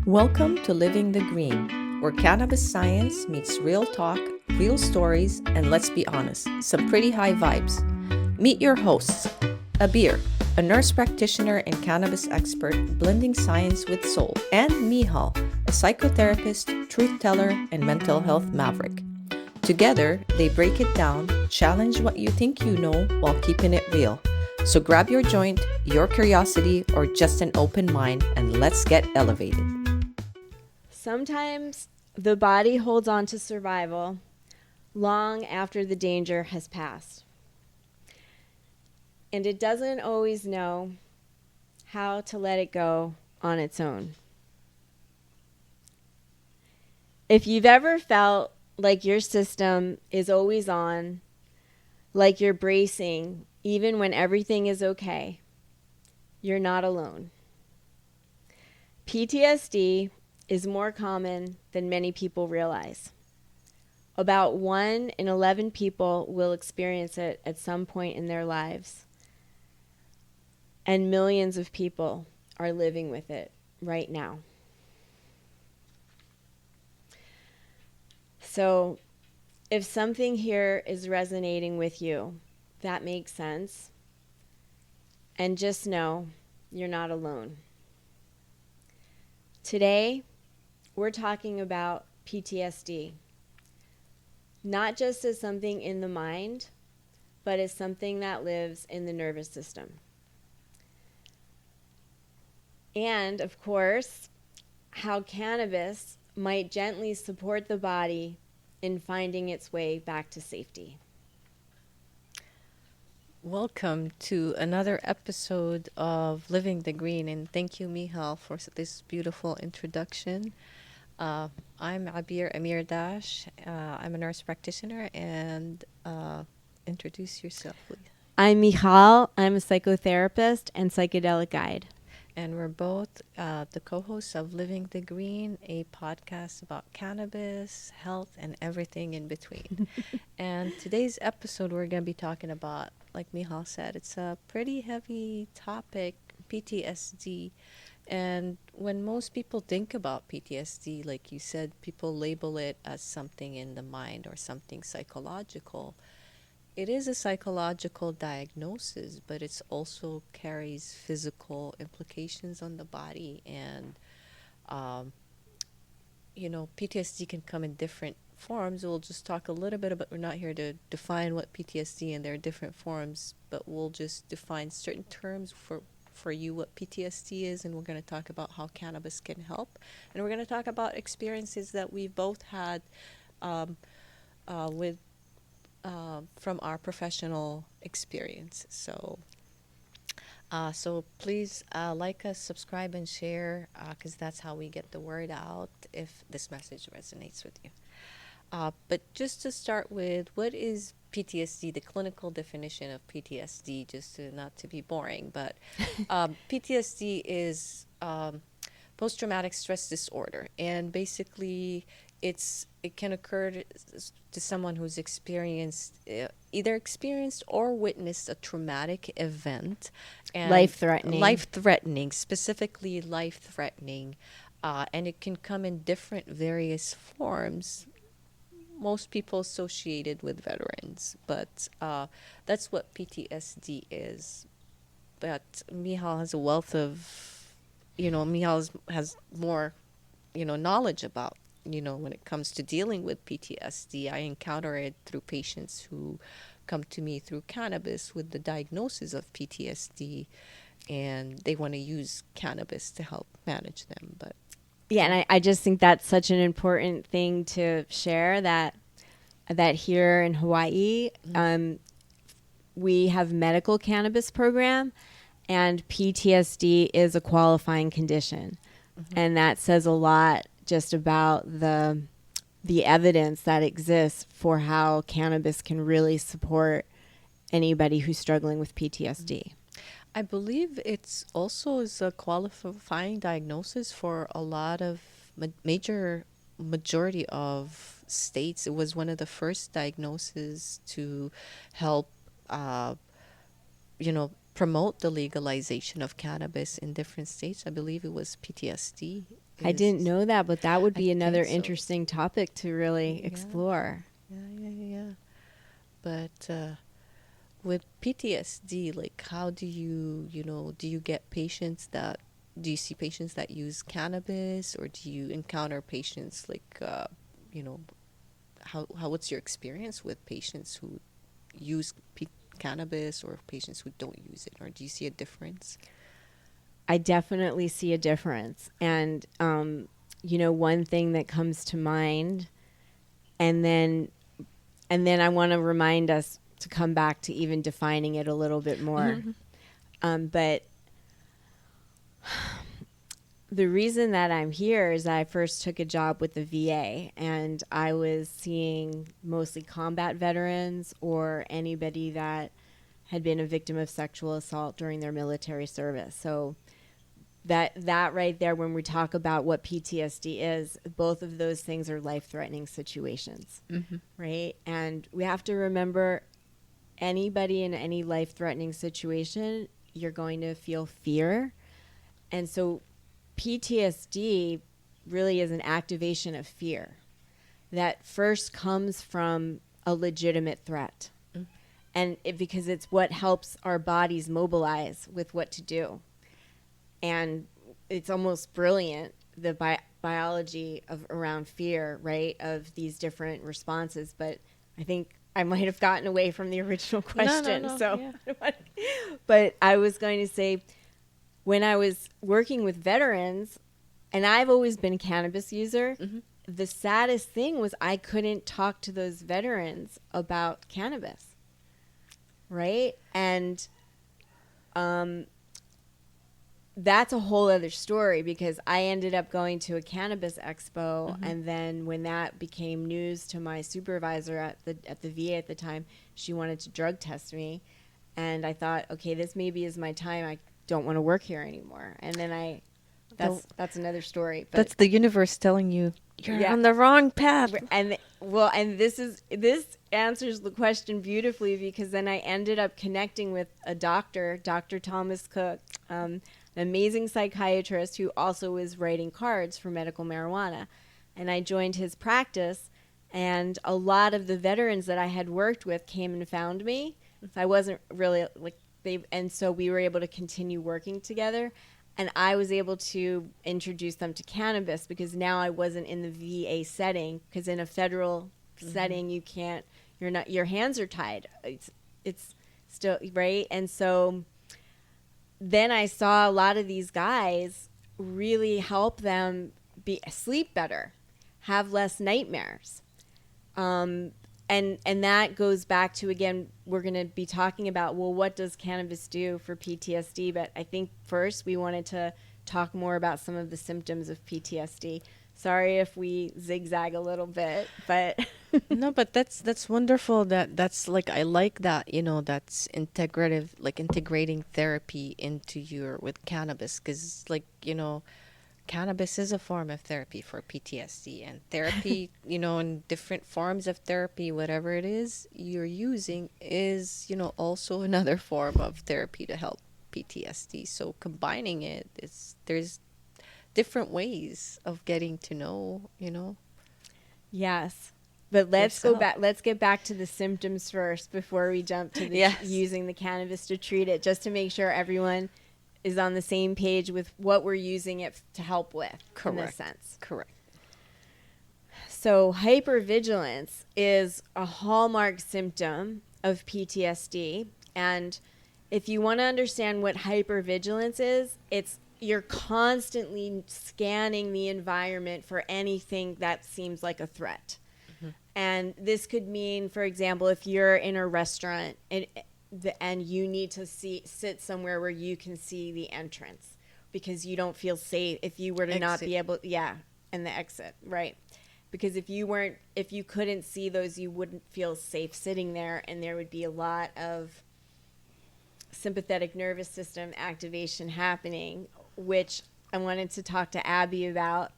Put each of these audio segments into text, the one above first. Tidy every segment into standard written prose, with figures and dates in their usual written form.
Welcome to Living the Green, where cannabis science meets real talk, real stories, and let's be honest, some pretty high vibes. Meet your hosts, Abir, a nurse practitioner and cannabis expert blending science with soul, and Michal, a psychotherapist, truth teller, and mental health maverick. Together, they break it down, challenge what you think you know while keeping it real. So grab your joint, your curiosity, or just an open mind, and let's get elevated. Sometimes the body holds on to survival long after the danger has passed. And it doesn't always know how to let it go on its own. If you've ever felt like your system is always on, like you're bracing even when everything is okay, you're not alone. PTSD is more common than many people realize. About 1 in 11 people will experience it at some point in their lives. And millions of people are living with it right now. So if something here is resonating with you, that makes sense. And just know you're not alone. Today, we're talking about PTSD, not just as something in the mind, but as something that lives in the nervous system. And, of course, how cannabis might gently support the body in finding its way back to safety. Welcome to another episode of Living the Green, and thank you, Michal, for this beautiful introduction. I'm Abi Amirdash. I'm a nurse practitioner, and introduce yourself, please. I'm Michal. I'm a psychotherapist and psychedelic guide. And we're both the co-hosts of Living the Green, a podcast about cannabis, health, and everything in between. And today's episode, we're going to be talking about, like Michal said, it's a pretty heavy topic, PTSD. And when most people think about PTSD, like you said, people label it as something in the mind or something psychological. It is a psychological diagnosis, but it also carries physical implications on the body. And, PTSD can come in different forms. We'll just talk a little bit about, we're not here to define what PTSD and there are different forms, but we'll just define certain terms for you what PTSD is, and we're going to talk about how cannabis can help. And we're going to talk about experiences that we've both had from our professional experience. So please like us, subscribe, and share, because that's how we get the word out if this message resonates with you. But just to start with, what is PTSD, the clinical definition of PTSD, not to be boring, but PTSD is post-traumatic stress disorder, and basically it can occur to someone who's either experienced or witnessed a traumatic event, and life-threatening, specifically life-threatening, and it can come in different various forms. Most people associated with veterans, but that's what PTSD is. But Michal has a wealth of, Michal has more, knowledge about, when it comes to dealing with PTSD. I encounter it through patients who come to me through cannabis with the diagnosis of PTSD, and they want to use cannabis to help manage them. But yeah, and I just think that's such an important thing to share, that here in Hawaii, we have medical cannabis program, and PTSD is a qualifying condition. Mm-hmm. And that says a lot just about the evidence that exists for how cannabis can really support anybody who's struggling with PTSD. I believe it's also is a qualifying diagnosis for a lot of majority of states. It was one of the first diagnoses to help, promote the legalization of cannabis in different states. I believe it was PTSD. I didn't know that, but that would be I another think so. interesting topic to really Yeah. explore. Yeah. But with PTSD, like, how do do you get patients that, do you see patients that use cannabis, or do you encounter patients like, you know, what's your experience with patients who use cannabis, or patients who don't use it, or do you see a difference? I definitely see a difference. And, one thing that comes to mind, and then I want to remind us to come back to even defining it a little bit more. But the reason that I'm here is I first took a job with the VA, and I was seeing mostly combat veterans or anybody that had been a victim of sexual assault during their military service. So that right there, when we talk about what PTSD is, both of those things are life-threatening situations, right? And we have to remember, anybody in any life-threatening situation, you're going to feel fear. And so PTSD really is an activation of fear that first comes from a legitimate threat. And because it's what helps our bodies mobilize with what to do. And it's almost brilliant, the biology of around fear, right, of these different responses. But I think I might have gotten away from the original question. No, So, yeah. But I was going to say, when I was working with veterans, and I've always been a cannabis user, the saddest thing was I couldn't talk to those veterans about cannabis, right? And that's a whole other story, because I ended up going to a cannabis expo, and then when that became news to my supervisor at the VA at the time, she wanted to drug test me, and I thought, okay, this maybe is my time. I don't want to work here anymore. And then that's another story. But That's the universe telling you you're on the wrong path. And this answers the question beautifully, because then I ended up connecting with a doctor, Dr. Thomas Cook, an amazing psychiatrist who also was writing cards for medical marijuana. And I joined his practice, and a lot of the veterans that I had worked with came and found me. So I wasn't really and so we were able to continue working together. And I was able to introduce them to cannabis, because now I wasn't in the VA setting, because in a federal setting, your hands are tied. It's still, right? And so then I saw a lot of these guys really help them sleep better, have less nightmares. And that goes back to, again, we're going to be talking about, well, what does cannabis do for PTSD? But I think first we wanted to talk more about some of the symptoms of PTSD. Sorry if we zigzag a little bit, but No, but that's wonderful. That's like, I like that, that's integrative, like integrating therapy into with cannabis, because cannabis is a form of therapy for PTSD, and therapy, in different forms of therapy, whatever it is you're using is, also another form of therapy to help PTSD. So combining it, there's different ways of getting to know, Yes. But let's yourself. go back. Let's get back to the symptoms first before we jump to using the cannabis to treat it, just to make sure everyone is on the same page with what we're using it to help with. Correct. In this sense. Correct. So hypervigilance is a hallmark symptom of PTSD. And if you want to understand what hypervigilance is, you're constantly scanning the environment for anything that seems like a threat. And this could mean, for example, if you're in a restaurant and you need to sit somewhere where you can see the entrance, because you don't feel safe if you were to not be able, and the exit, right? Because if you couldn't see those, you wouldn't feel safe sitting there, and there would be a lot of sympathetic nervous system activation happening, which I wanted to talk to Abby about.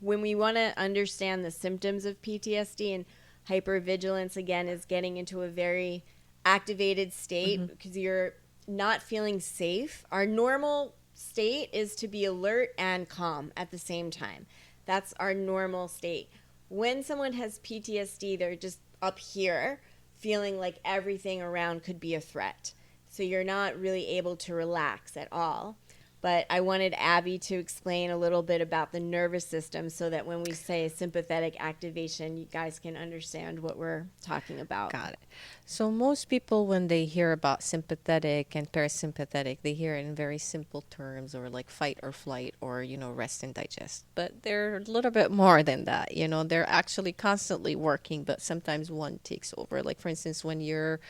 When we want to understand the symptoms of PTSD, and hypervigilance, again, is getting into a very activated state because you're not feeling safe. Our normal state is to be alert and calm at the same time. That's our normal state. When someone has PTSD, they're just up here feeling like everything around could be a threat. So you're not really able to relax at all. But I wanted Abby to explain a little bit about the nervous system so that when we say sympathetic activation, you guys can understand what we're talking about. Got it. So most people, when they hear about sympathetic and parasympathetic, they hear it in very simple terms, or like fight or flight, or, rest and digest. But they're a little bit more than that. They're actually constantly working, but sometimes one takes over. Like, for instance, when you're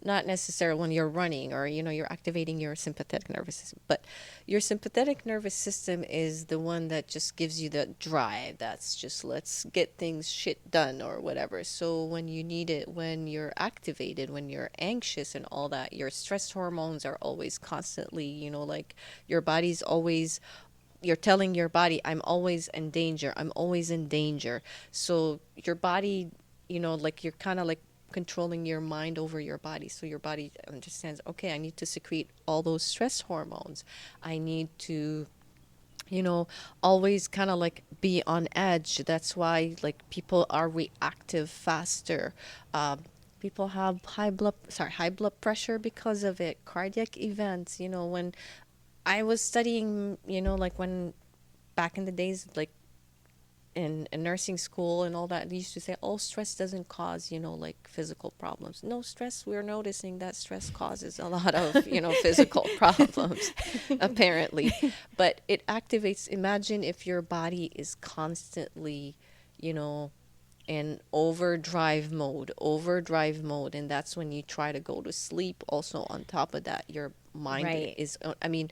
not necessarily when you're running, or you're activating your sympathetic nervous system, but your sympathetic nervous system is the one that just gives you the drive. That's just, let's get things shit done or whatever. So when you need it, when you're activated, when you're anxious and all that, your stress hormones are always constantly, like, your body's always, you're telling your body, I'm always in danger, I'm always in danger. So your body, like, you're kind of like controlling your mind over your body. So your body understands, okay, I need to secrete all those stress hormones. I need to, always kind of like be on edge. That's why, like, people are reactive faster. People have high blood pressure because of it. Cardiac events. When I was studying, like, when back in the days, like, in nursing school and all that, they used to say, oh, stress doesn't cause, like, physical problems. No, stress, we're noticing that stress causes a lot of, physical problems, apparently. But it activates, imagine if your body is constantly, in overdrive mode. And that's when you try to go to sleep. Also, on top of that, your mind Right. is, I mean,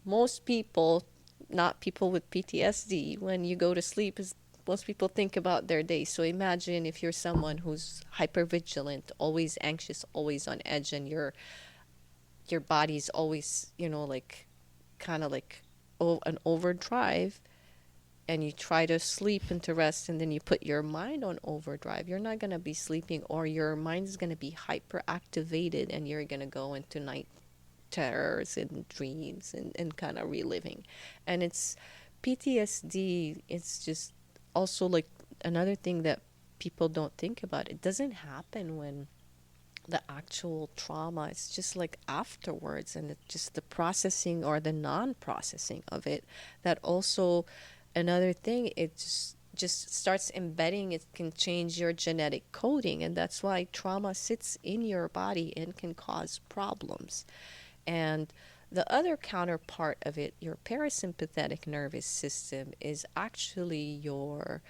most people, not people with PTSD, when you go to sleep, is most people think about their day. So imagine if you're someone who's hypervigilant, always anxious, always on edge, and your body's always, like, kind of like, an overdrive, and you try to sleep and to rest, and then you put your mind on overdrive. You're not going to be sleeping, or your mind's going to be hyperactivated, and you're going to go into night terrors and dreams, and kind of reliving. And it's PTSD, it's just also like another thing that people don't think about. It doesn't happen when the actual trauma, it's just like afterwards, and it's just the processing or the non-processing of it. That also, another thing, it just starts embedding. It can change your genetic coding, and that's why trauma sits in your body and can cause problems. And the other counterpart of it, your parasympathetic nervous system, is actually your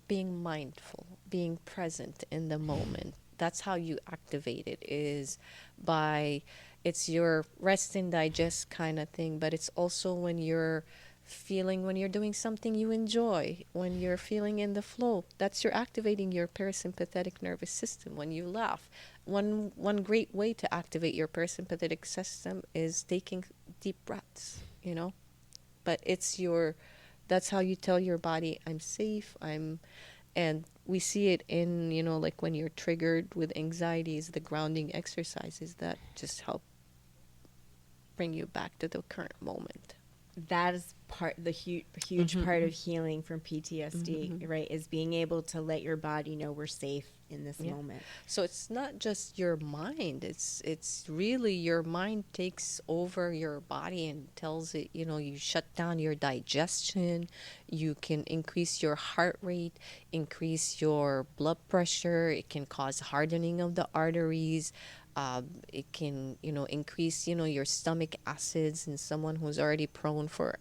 being mindful, being present in the moment. That's how you activate it, is by, it's your rest and digest kind of thing, but it's also when you're feeling, when you're doing something you enjoy, when you're feeling in the flow, that's you're activating your parasympathetic nervous system. When you laugh, one great way to activate your parasympathetic system is taking deep breaths, but it's your, that's how you tell your body, I'm safe, and we see it in, like, when you're triggered with anxieties, the grounding exercises that just help bring you back to the current moment. That is the huge part of healing from PTSD, right? Is being able to let your body know we're safe in this moment. So it's not just your mind. It's really your mind takes over your body and tells it, you shut down your digestion. You can increase your heart rate, increase your blood pressure. It can cause hardening of the arteries. It can, increase, your stomach acids in someone who's already prone for,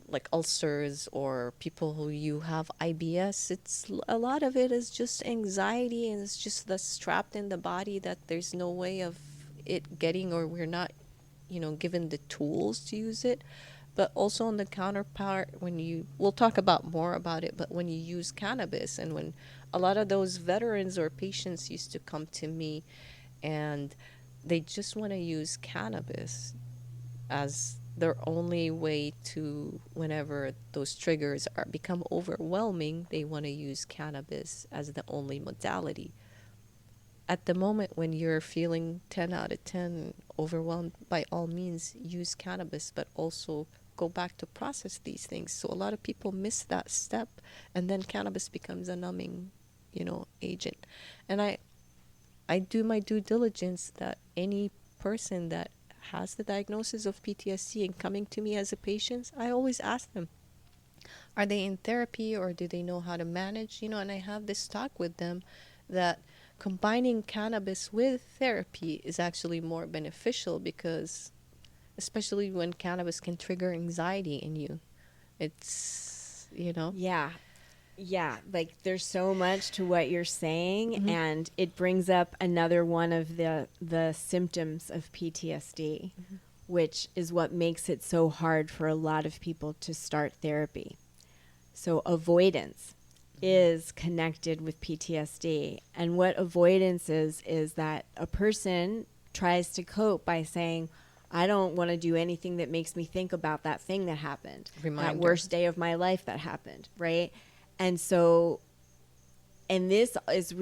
like ulcers, or people who you have IBS. It's a lot of it is just anxiety, and it's just that's trapped in the body that there's no way of it getting, or we're not, given the tools to use it. But also on the counterpart, when we'll talk about more about it, but when you use cannabis, and when a lot of those veterans or patients used to come to me, and they just want to use cannabis as their only way to, whenever those triggers are become overwhelming, they want to use cannabis as the only modality. at the moment when you're feeling 10 out of 10 overwhelmed, by all means use cannabis, but also go back to process these things. So a lot of people miss that step, and then cannabis becomes a numbing, agent. And I do my due diligence that any person that has the diagnosis of PTSD and coming to me as a patient, I always ask them, are they in therapy or do they know how to manage? And I have this talk with them that combining cannabis with therapy is actually more beneficial, because especially when cannabis can trigger anxiety in you. It's. Yeah. Yeah, like there's so much to what you're saying, Mhm. and it brings up another one of the symptoms of PTSD, which is what makes it so hard for a lot of people to start therapy. So avoidance is connected with PTSD, and what avoidance is that a person tries to cope by saying, I don't want to do anything that makes me think about that thing that happened, that Reminder. worst day of my life that happened, right? And so, and this is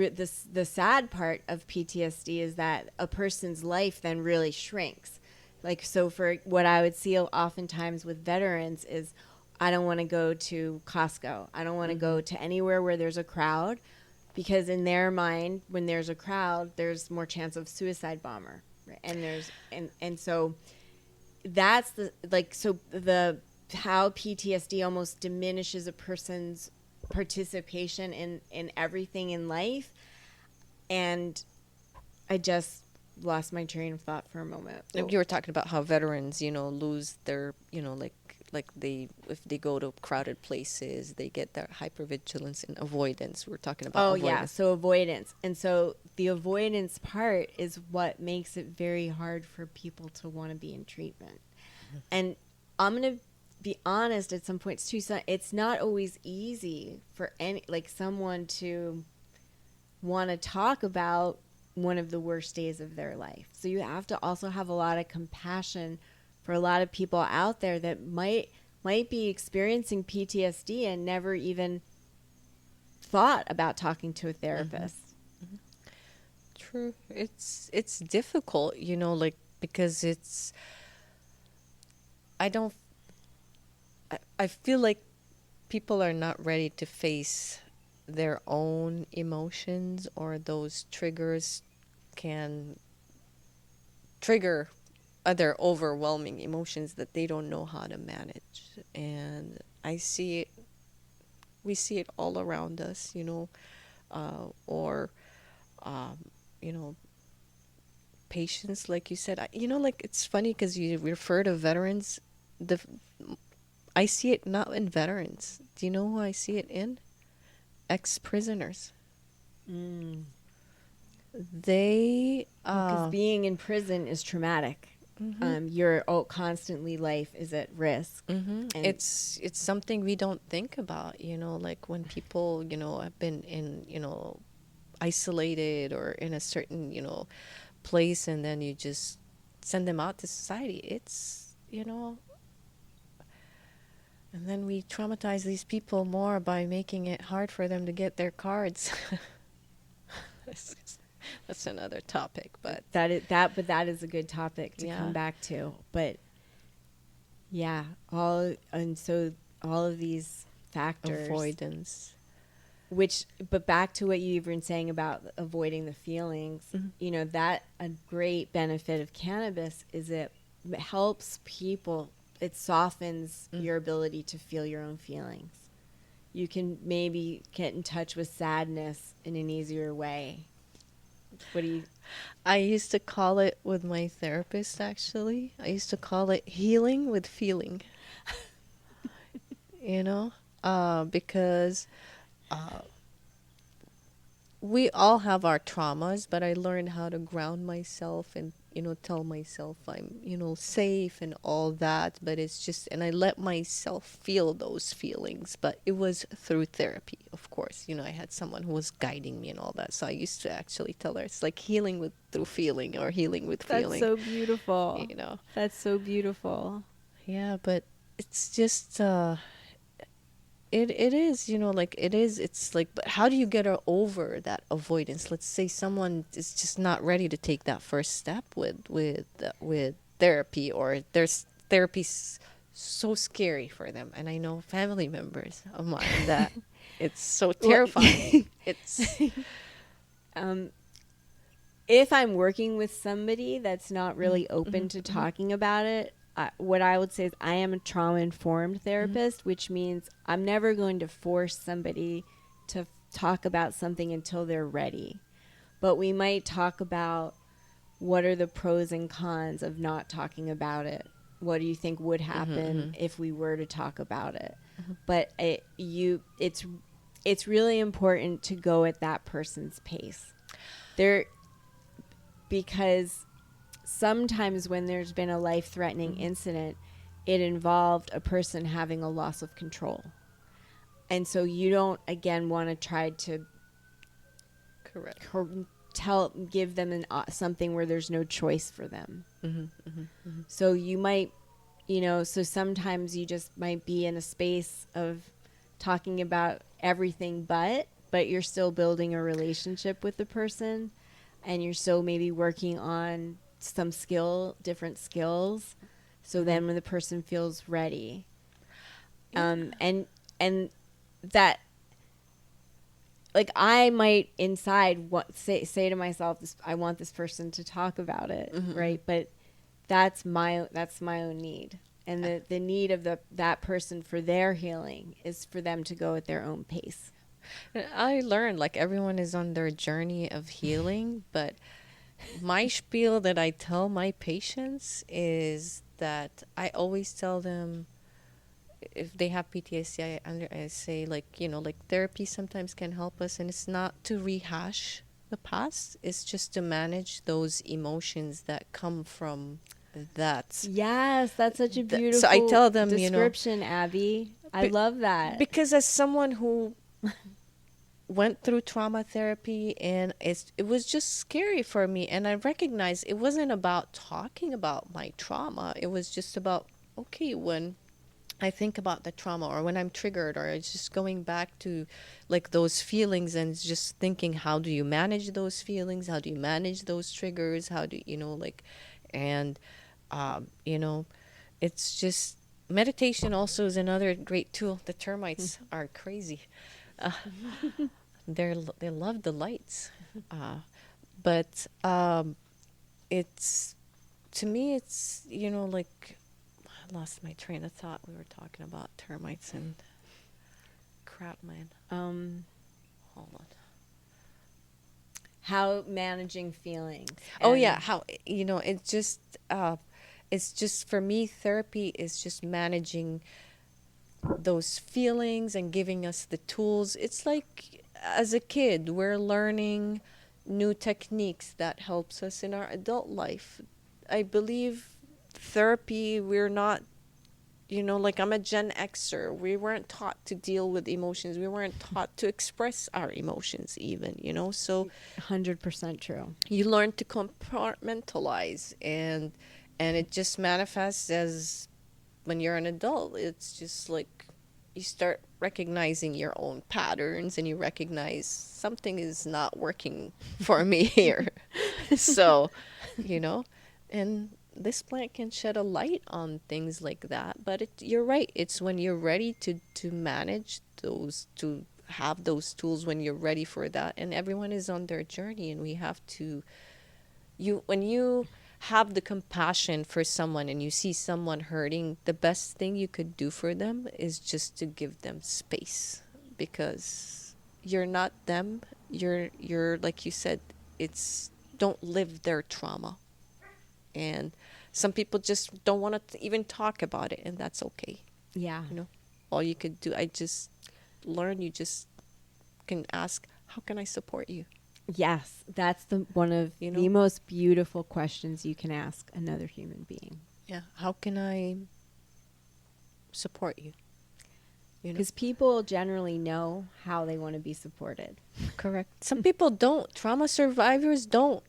the sad part of PTSD is that a person's life then really shrinks. Like, so for what I would see oftentimes with veterans is, I don't want to go to Costco. I don't want to go to anywhere where there's a crowd, because in their mind, when there's a crowd, there's more chance of suicide bomber. Right? And so that's the how PTSD almost diminishes a person's participation in everything in life. And I just lost my train of thought for a moment. You were talking about how veterans, lose their, like they, if they go to crowded places, they get their hypervigilance and avoidance. We're talking about avoidance. Yeah, so avoidance. And so the avoidance part is what makes it very hard for people to want to be in treatment. And I'm going to be honest at some points too, so it's not always easy for someone to want to talk about one of the worst days of their life. So you have to also have a lot of compassion for a lot of people out there that might be experiencing PTSD and never even thought about talking to a therapist. Mm-hmm. True. It's difficult, because I feel like people are not ready to face their own emotions, or those triggers can trigger other overwhelming emotions that they don't know how to manage. And we see it all around us, or, you know, patients, like you said. It's funny because you refer to veterans. I see it not in veterans. Do you know who I see it in? Ex-prisoners. They Because being in prison is traumatic. Your constantly life is at risk. And it's something we don't think about, like when people, have been in, isolated or in a certain, place, and then you just send them out to society. It's, and then we traumatize these people more by making it hard for them to get their cards. That's another topic, but that is a good topic to come back to. But yeah, all of these factors, avoidance, but back to what you've been saying about avoiding the feelings, that a great benefit of cannabis is it helps people. It softens your ability to feel your own feelings. You can maybe get in touch with sadness in an easier way. I used to call it, with my therapist, actually, I used to call it healing with feeling. Because we all have our traumas, but I learned how to ground myself and, tell myself I'm, safe and all that. But it's just, and I let myself feel those feelings. But it was through therapy, of course. I had someone who was guiding me and all that. So I used to actually tell her it's like healing through feeling, or healing with feeling. That's so beautiful. That's so beautiful. Yeah, but it's just, it is, you know, like it is. It's like, but how do you get over that avoidance? Let's say someone is just not ready to take that first step with therapy, or there's therapy's so scary for them. And I know family members of mine that it's so terrifying. It's Um, if I'm working with somebody that's not really open to talking about it, what I would say is I am a trauma-informed therapist, which means I'm never going to force somebody to talk about something until they're ready. But we might talk about what are the pros and cons of not talking about it. What do you think would happen if we were to talk about it? But it's really important to go at that person's pace. Because sometimes when there's been a life-threatening incident, it involved a person having a loss of control. And so you don't, again, want to try to correct. give them something where there's no choice for them. So you might, so sometimes you just might be in a space of talking about everything but you're still building a relationship with the person, and you're still maybe working on some different skills. So then when the person feels ready, and that, like, I might inside say to myself, I want this person to talk about it, right? But that's my own need, and the need of that person for their healing is for them to go at their own pace. I learned, like, everyone is on their journey of healing, but my spiel that I tell my patients is that I always tell them, if they have PTSD, I say, like, like, therapy sometimes can help us, and it's not to rehash the past, it's just to manage those emotions that come from that. Yes, that's such a beautiful So I tell them, description, Abby. I love that. Because as someone who went through trauma therapy, and it was just scary for me, and I recognized it wasn't about talking about my trauma. It was just about, okay, when I think about the trauma, or when I'm triggered, or it's just going back to, like, those feelings, and just thinking, how do you manage those feelings? How do you manage those triggers? How do like, and it's just, meditation also is another great tool. The termites are crazy. They love the lights, but it's, to me, it's, like, I lost my train of thought. We were talking about termites and crap, man. Hold on. How managing feelings. Oh yeah, how, it's just, for me, therapy is just managing those feelings and giving us the tools. It's like, as a kid, we're learning new techniques that helps us in our adult life. I believe therapy, we're not, like, I'm a Gen Xer. We weren't taught to deal with emotions. We weren't taught to express our emotions even, so 100% true. you learn to compartmentalize, and it just manifests as, when you're an adult, it's just like you start recognizing your own patterns, and you recognize something is not working for me here. So, and this plant can shed a light on things like that. But you're right. It's when you're ready to manage those, to have those tools, when you're ready for that. And everyone is on their journey, and we have to, when you have the compassion for someone and you see someone hurting, the best thing you could do for them is just to give them space, because you're not them. You're like you said, it's, don't live their trauma. And some people just don't want to even talk about it, and that's okay. Yeah. All you could do, I just learned, you just can ask, how can I support you? Yes, that's one of the most beautiful questions you can ask another human being. Yeah, how can I support you? Because people generally know how they want to be supported. Correct. Some people don't. Trauma survivors don't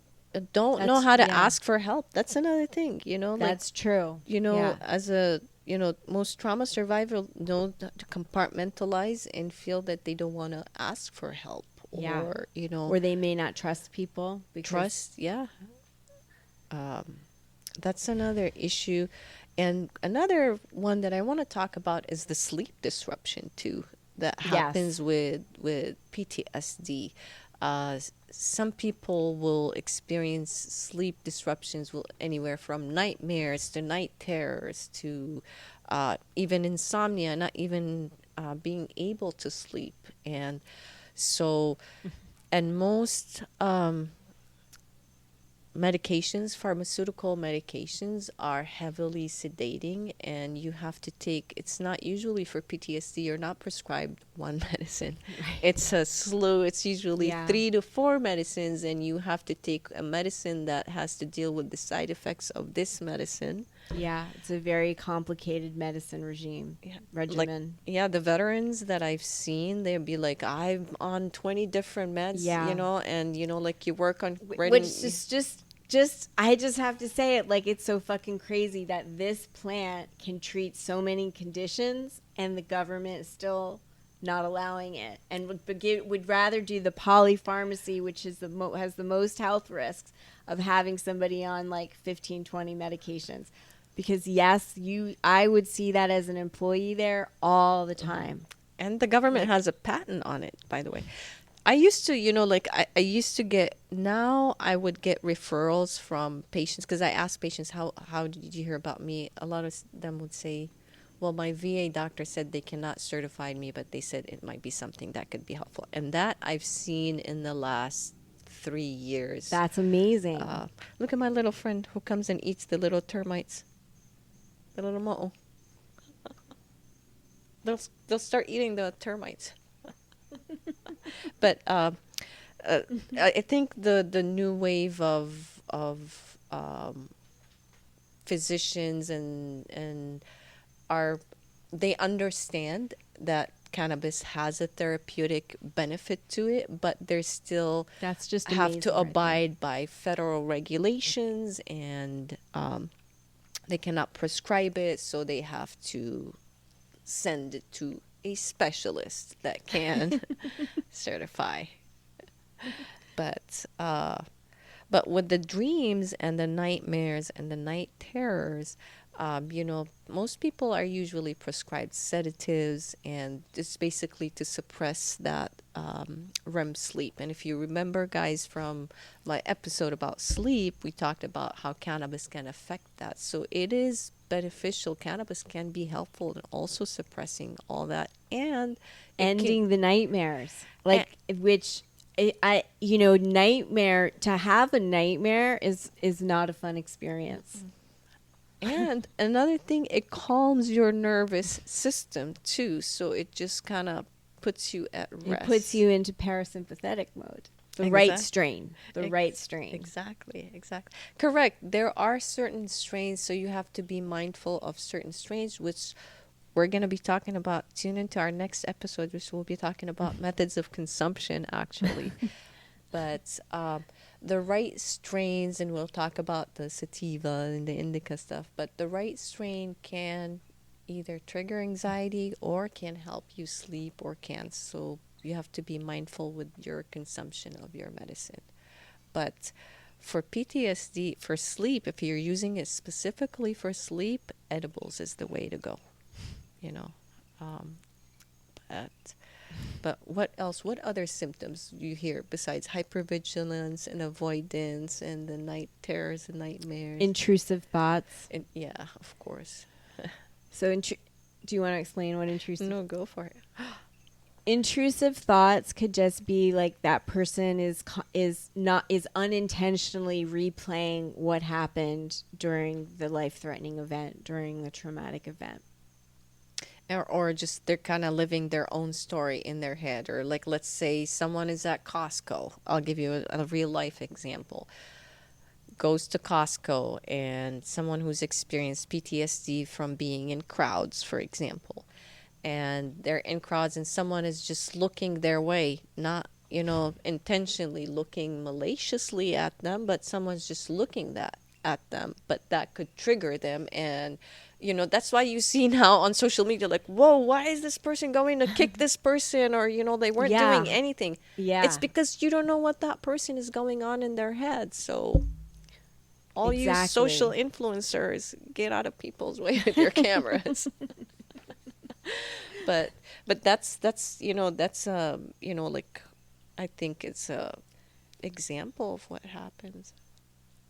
know how to ask for help. That's another thing, That's true. As a, most trauma survivors know to compartmentalize and feel that they don't want to ask for help, Yeah. or Or they may not trust people because trust. Yeah. That's another issue. And another one that I want to talk about is the sleep disruption too that happens Yes. with PTSD. Some people will experience sleep disruptions, will anywhere from nightmares to night terrors to even insomnia, not even being able to sleep. And so, and most medications, pharmaceutical medications, are heavily sedating, and you have to take, it's not usually for PTSD, you're not prescribed one medicine. Right. It's a slew, it's usually Yeah. 3 to 4 medicines, and you have to take a medicine that has to deal with the side effects of this medicine. Yeah, it's a very complicated medicine regime, regimen. Yeah, the veterans that I've seen, they'd be like, I'm on 20 different meds, Yeah. and like you work on Which is just I just have to say it, like, it's so fucking crazy that this plant can treat so many conditions and the government is still not allowing it, and would rather do the polypharmacy, which is has the most health risks of having somebody on like 15, 20 medications. Because yes, I would see that as an employee there all the time. And the government has a patent on it, by the way. I used to, I used to get, now I would get referrals from patients because I asked patients, how did you hear about me? A lot of them would say, well, my VA doctor said they cannot certify me, but they said it might be something that could be helpful. And that I've seen in the last 3 years. That's amazing. Look at my little friend who comes and eats the little termites. The little mo'o. They'll start eating the termites. But I think the new wave of physicians and they understand that cannabis has a therapeutic benefit to it, but they're still That's just have amazing to right there. abide by federal regulations, and they cannot prescribe it, so they have to send it to a specialist that can certify. But with the dreams and the nightmares and the night terrors, most people are usually prescribed sedatives, and it's basically to suppress that REM sleep. And if you remember, guys, from my episode about sleep, we talked about how cannabis can affect that. So it is beneficial. Cannabis can be helpful in also suppressing all that and Ending the nightmares, like, which nightmare, to have a nightmare is not a fun experience. And another thing, it calms your nervous system too, so it just kind of puts you at rest. It puts you into parasympathetic mode. The right strain. The right strain. Exactly. Correct. There are certain strains, so you have to be mindful of certain strains, which we're going to be talking about. Tune into our next episode, which we'll be talking about methods of consumption, actually. But the right strains, and we'll talk about the sativa and the indica stuff, but the right strain can either trigger anxiety or can help you sleep or can. So you have to be mindful with your consumption of your medicine. But for PTSD, for sleep, if you're using it specifically for sleep, edibles is the way to go, But what else? What other symptoms do you hear besides hypervigilance and avoidance and the night terrors and nightmares? Intrusive thoughts. Yeah, of course. So, do you want to explain what intrusive? No, go for it. Intrusive thoughts could just be like that person is unintentionally replaying what happened during the life-threatening event, during the traumatic event. Or just they're kind of living their own story in their head. Or like, let's say someone is at Costco. I'll give you a real life example. Goes to Costco, and someone who's experienced PTSD from being in crowds, for example. And they're in crowds and someone is just looking their way, not, intentionally looking maliciously at them, but someone's just looking at them, but that could trigger them. And that's why you see now on social media, like, whoa, why is this person going to kick this person? Or they weren't Yeah. doing anything. It's Yeah. because you don't know what that person is going on in their head. So all you social Exactly. influencers, get out of people's way with your cameras. but that's like, I think it's a example of what happens.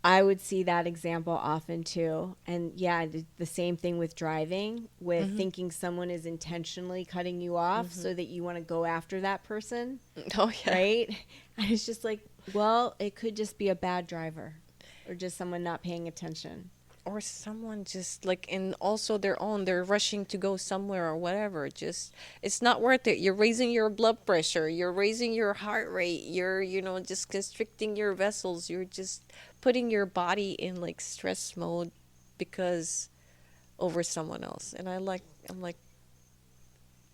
I would see that example often too. And yeah, the same thing with driving, with Mm-hmm. thinking someone is intentionally cutting you off Mm-hmm. so that you want to go after that person, Oh yeah. right? And it's just like, well, it could just be a bad driver or just someone not paying attention. Or someone just like, in also they're rushing to go somewhere or whatever. Just, it's not worth it. You're raising your blood pressure, you're raising your heart rate, you're just constricting your vessels, you're just putting your body in like stress mode because over someone else. And I'm like, But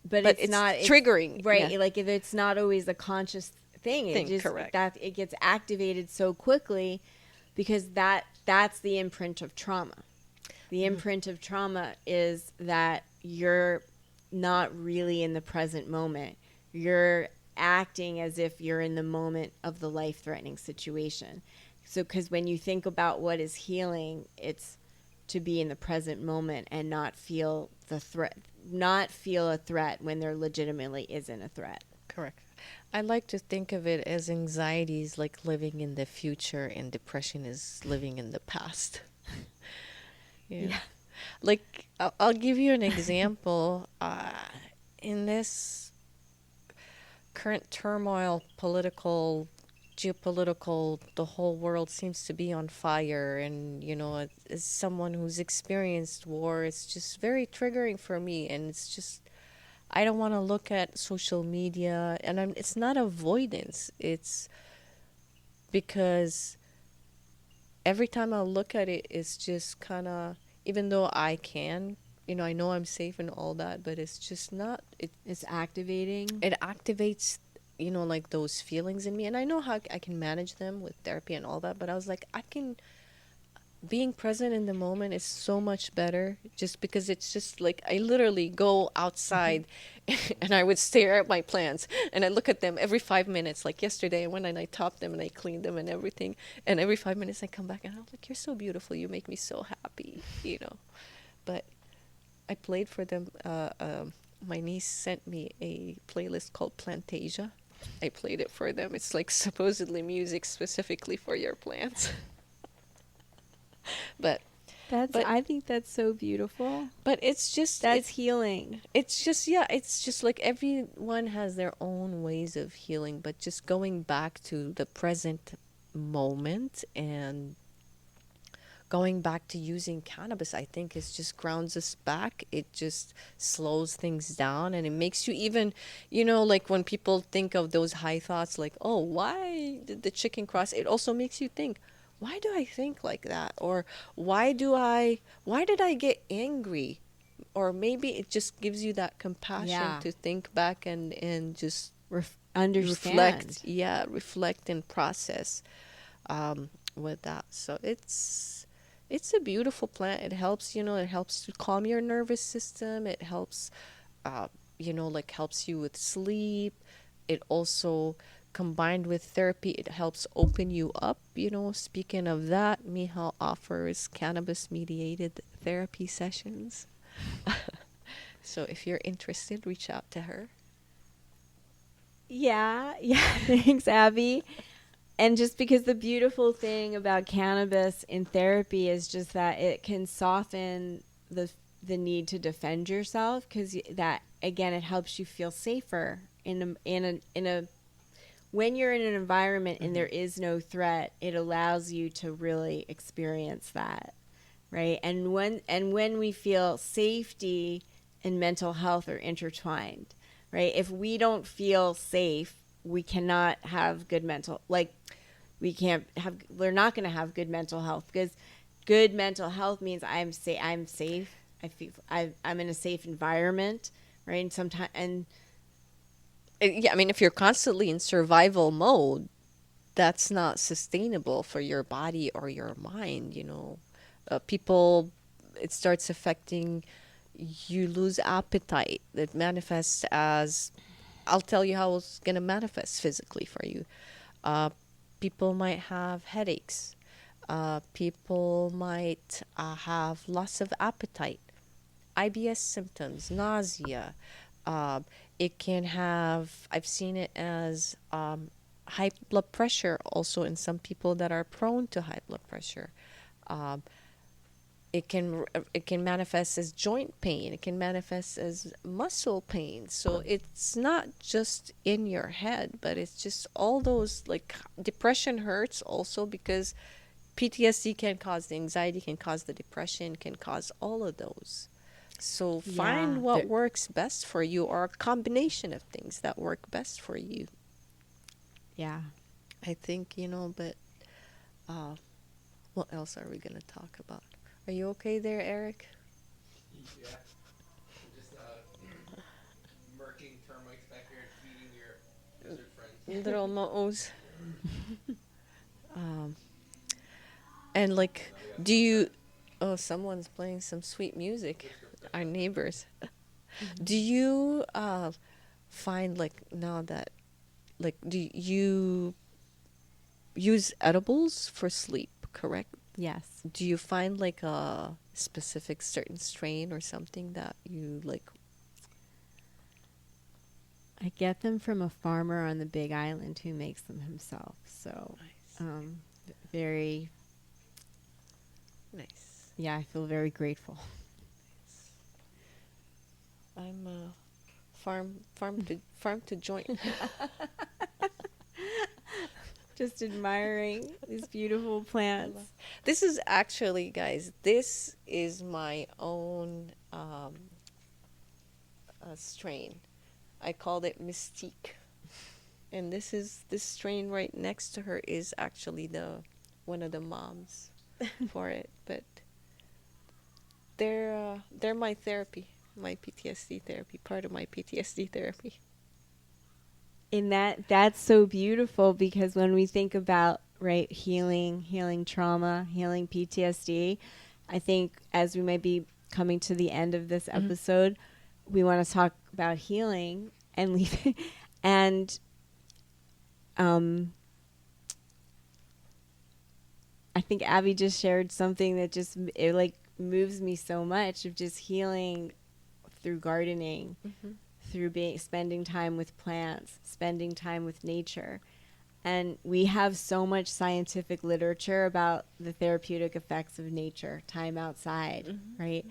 but it's it's not, it's triggering. right. Yeah. Like if it's not always a conscious thing, it Thing, just, correct. that it gets activated so quickly because that's the imprint of trauma. The imprint of trauma is that you're not really in the present moment. You're acting as if you're in the moment of the life-threatening situation. So, because when you think about what is healing, it's to be in the present moment and not feel the threat, not feel a threat when there legitimately isn't a threat. Correct. I like to think of it as anxiety is like living in the future and depression is living in the past. Yeah. Like, I'll give you an example. In this current turmoil, political, geopolitical, the whole world seems to be on fire. And, as someone who's experienced war, it's just very triggering for me. And it's just, I don't want to look at social media. And it's not avoidance. It's because every time I look at it, it's just kind of, even though I can, I know I'm safe and all that, but it's just not, It's activating. it activates, like those feelings in me. And I know how I can manage them with therapy and all that, but I was like, being present in the moment is so much better, just because it's just like, I literally go outside and I would stare at my plants and I look at them every 5 minutes. Like yesterday, I went and I topped them and I cleaned them and everything. And every 5 minutes I come back and I'm like, you're so beautiful. You make me so happy. But I played for them. My niece sent me a playlist called Plantasia. I played it for them. It's like supposedly music specifically for your plants. But I think that's so beautiful. but it's just, That's healing. it's just, yeah, it's just like everyone has their own ways of healing, but just going back to the present moment and going back to using cannabis, I think is just grounds us back. It just slows things down and it makes you even, like when people think of those high thoughts, like, oh, why did the chicken cross? It also makes you think, why do I think like that? Or why did I get angry? Or maybe it just gives you that compassion Yeah. to think back and just Understand. reflect and process with that. So it's a beautiful plant. It helps, it helps to calm your nervous system. It helps, like helps you with sleep. It also, combined with therapy, it helps open you up. Speaking of that, Michal offers cannabis mediated therapy sessions. So if you're interested, reach out to her. Yeah. Thanks, Abby. And just because the beautiful thing about cannabis in therapy is just that it can soften the need to defend yourself, because that, again, it helps you feel safer in a when you're in an environment and there is no threat. It allows you to really experience that, right? And when we feel safety and mental health are intertwined, right? If we don't feel safe, we cannot have good mental, like, we're not going to have good mental health, because good mental health means I'm safe. I feel I'm in a safe environment, right? And sometimes, and Yeah, I mean, if you're constantly in survival mode, that's not sustainable for your body or your mind, people, it starts affecting, you lose appetite. It manifests as, I'll tell you how it's going to manifest physically for you. uh, People might have headaches. People might have loss of appetite, IBS symptoms, nausea. Um, it can have, I've seen it as high blood pressure also in some people that are prone to high blood pressure. Um, it can manifest as joint pain. It can manifest as muscle pain. So it's not just in your head, but it's just all those, like depression hurts also because PTSD can cause the anxiety, can cause the depression, can cause all of those. So find Yeah. what works best for you, or a combination of things that work best for you. Yeah. I think, but uh, what else are we going to talk about? Are you okay there, Eric? Yeah. Just murking termites back here and feeding your lizard friends. Little moos. Um, and like, Now we got do some you? friends. Oh, someone's playing some sweet music. Whiskers. Our neighbors. Do you find, like, now that, like, do you use edibles for sleep? Correct. Yes. Do you find like a specific certain strain or something that you like? I get them from a farmer on the Big Island who makes them himself. So, Nice. very, Nice. yeah, I feel very grateful. I'm farm to joint. Just admiring these beautiful plants. This is actually, guys, this is my own strain. I called it Mystique. And this strain right next to her is actually the one of the moms for it. But they're my therapy, my PTSD therapy, part of my PTSD therapy. And that's so beautiful, because when we think about, right, healing trauma, healing PTSD, I think as we might be coming to the end of this episode, we want to talk about healing and leave and I think Abby just shared something that just, it like moves me so much, of just healing through gardening, through spending time with plants, spending time with nature. And we have so much scientific literature about the therapeutic effects of nature, time outside, right?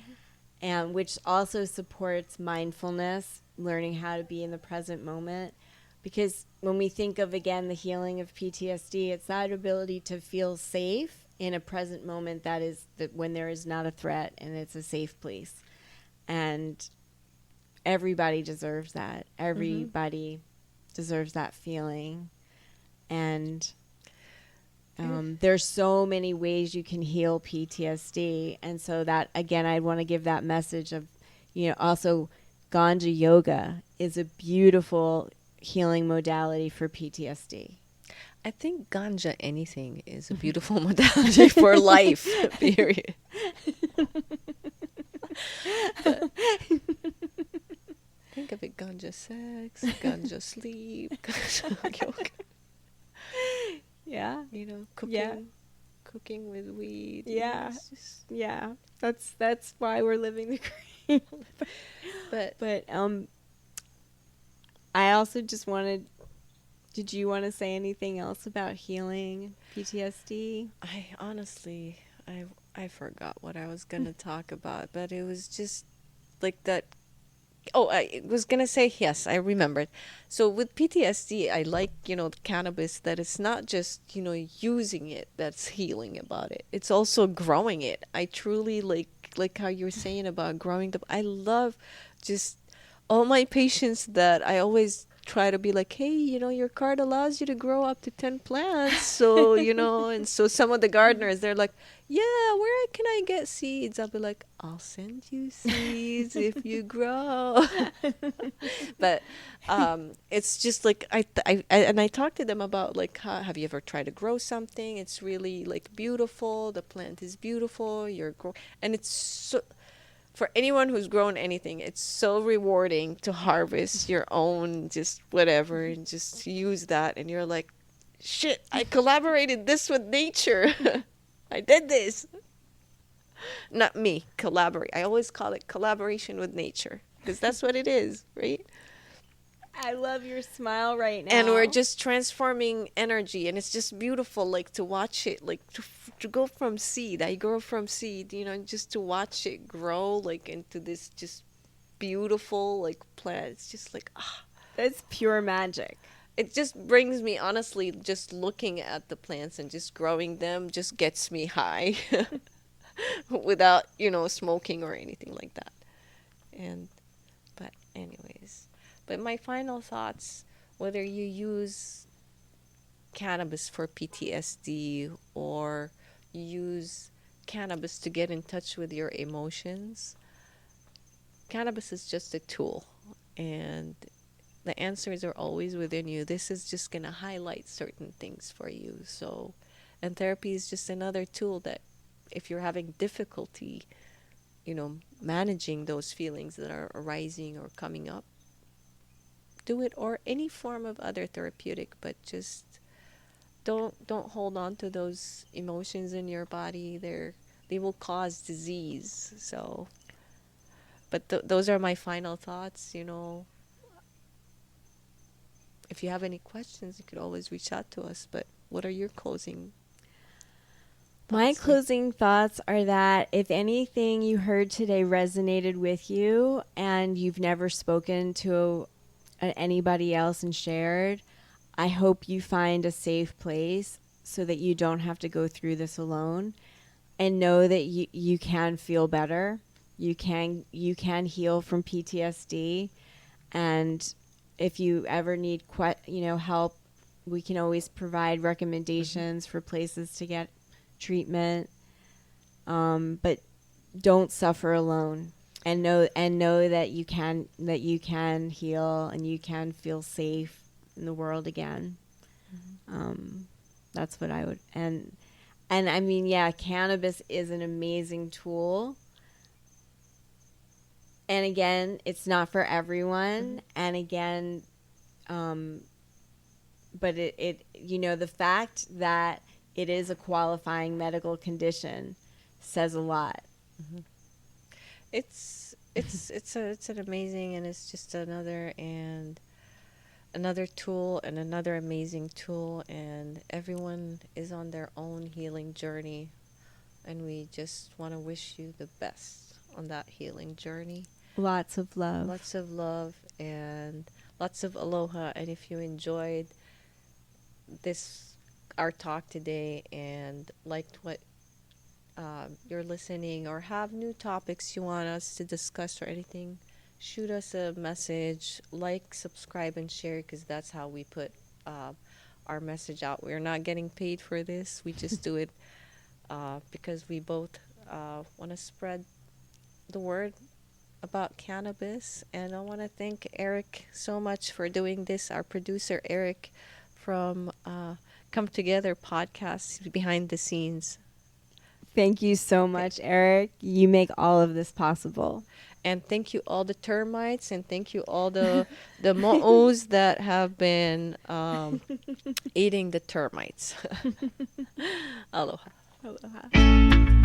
And which also supports mindfulness, learning how to be in the present moment. Because when we think of, again, the healing of PTSD, it's that ability to feel safe in a present moment, that is when there is not a threat and it's a safe place. And everybody deserves that. Everybody deserves that feeling. And there's so many ways you can heal PTSD. And so that, again, I want to give that message of, also Ganja yoga is a beautiful healing modality for PTSD. I think ganja anything is a beautiful modality for life, period. Think of it, ganja sex, ganja sleep, ganja yoga. Yeah. Cooking, Yeah. cooking with weed. Yeah. It's just, Yeah. That's why we're living the dream. but I also just wanted, did you want to say anything else about healing PTSD? I honestly, I forgot what I was gonna talk about, but it was just like that. Oh, I was gonna say, yes, I remembered. So with PTSD, I like, cannabis, that it's not just, using it that's healing about it. It's also growing it. I truly like how you were saying about growing I love just all my patients that I always try to be like, hey, your card allows you to grow up to 10 plants. So, and so some of the gardeners, they're like, yeah, where can I get seeds? I'll be like, I'll send you seeds if you grow. But it's just like, and I talk to them about like, have you ever tried to grow something? It's really like beautiful. The plant is beautiful. And it's so, for anyone who's grown anything, it's so rewarding to harvest your own just whatever and just use that. And you're like, shit, I collaborated this with nature. I did this. Not me, collaborate. I always call it collaboration with nature because that's what it is, right? I love your smile right now. And we're just transforming energy, and it's just beautiful, like to watch it, like to go from seed. I grow from seed, just to watch it grow like into this just beautiful like plant. It's just like, That's pure magic. it just brings me, honestly, just looking at the plants and just growing them just gets me high without, smoking or anything like that. But anyways, but my final thoughts, whether you use cannabis for PTSD or you use cannabis to get in touch with your emotions, cannabis is just a tool, and the answers are always within you. This is just going to highlight certain things for you. So, and therapy is just another tool that if you're having difficulty, managing those feelings that are arising or coming up, do it, or any form of other therapeutic, but just don't hold on to those emotions in your body. They will cause disease. So, but those are my final thoughts. If you have any questions, you could always reach out to us. But what are your closing thoughts? My closing thoughts are that if anything you heard today resonated with you and you've never spoken to anybody else and shared, I hope you find a safe place so that you don't have to go through this alone, and know that you can feel better. You can heal from PTSD, and if you ever need help, we can always provide recommendations for places to get treatment. But don't suffer alone, and know that you can heal and you can feel safe in the world again. That's what I would, and I mean, yeah, cannabis is an amazing tool. And again, it's not for everyone. And again, but it the fact that it is a qualifying medical condition says a lot. It's an amazing, and it's just another tool and another amazing tool, and everyone is on their own healing journey, and we just want to wish you the best on that healing journey. Lots of love. Lots of love and lots of aloha. And if you enjoyed our talk today, and liked what you're listening, or have new topics you want us to discuss or anything, shoot us a message, subscribe, and share, because that's how we put our message out. We're not getting paid for this. We just do it because we both want to spread the word about cannabis. And I want to thank Eric so much for doing this, our producer Eric from Come Together podcast, behind the scenes. Thank you so much, Eric. You make all of this possible. And thank you all the termites, and thank you all the mo'os that have been eating the termites. Aloha. Aloha.